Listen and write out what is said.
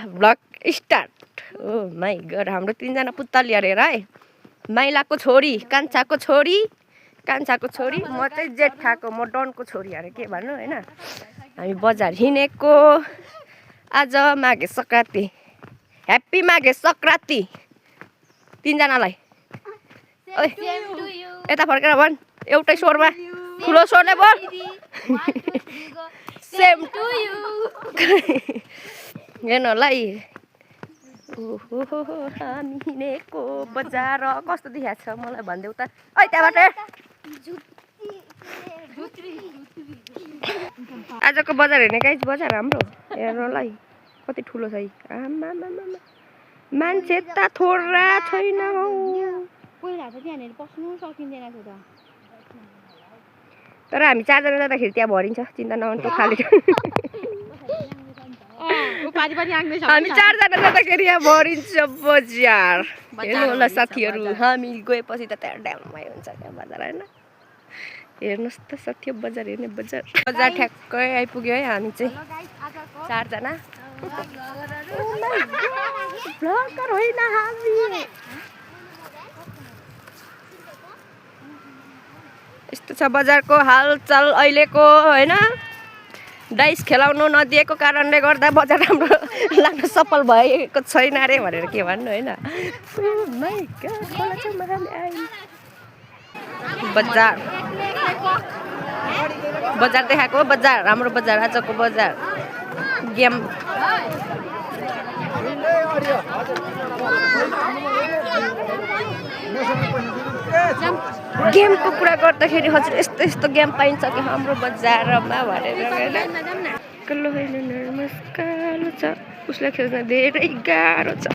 Blog start. Oh my god, हाम्रो 3 जना पुत्तली अरे है। माइलाको छोरी, कान्छाको छोरी, म चाहिँ जेठाको, म डनको छोरी अरे के भन्नु हैन। हामी बजार हिँडेको आज माघे संक्रान्ति। ह्याप्पी माघे संक्रान्ति 3 जनालाई। ओइ यता फर्केर भन् एउटै स्वरमा, ठुलो स्वरले बोल। Same to you. हेर्नुलाई ओहो हामी हिँडेको बजार कस्तो देखाएको छ मलाई भन्देऊ त। ओइ त्यहाँबाट आजको बजार हेर्ने गाइस, बजार हाम्रो हेर्नुलाई कति ठुलो छ। आमा मान्छे त थोरा छैन हौ। पहिला त त्यहाँनेर पस्नु सकिँदैन थियो त। तर हामी 4 जना जाँदाखेरि त्यहाँ भरिन्छ, चिन्ता नगर्नु खाली। हामी 4 जना जाँदाखेरि यहाँ भरिन्छ बजार। हेर्नु होला साथीहरू, हामी गएपछि त त्यहाँ ड्याममै हुन्छ त्यहाँ बजार हैन। हेर्नुस् त साथी, बजार हेर्ने बजार ठ्याक्कै आइपुग्यो है हामी चाहिँ 4 जना। भ्लगर होइन हामी। यस्तो छ बजारको हालचाल अहिलेको हैन। डाइस खेलाउनु नदिएको कारणले गर्दा बजार हाम्रो लाग्न सफल भएको छैन रे भनेर के भन्नु हैन। बजार देखाएको, बजार हाम्रो बजार आजको बजार। गेमको कुरा गर्दाखेरि हजुर यस्तो गेम पाइन्छ कि हाम्रो बजारमा भनेर हैन। कल्लो होइन नमस्कार छ, उसलाई खेल्न धेरै गाह्रो छ।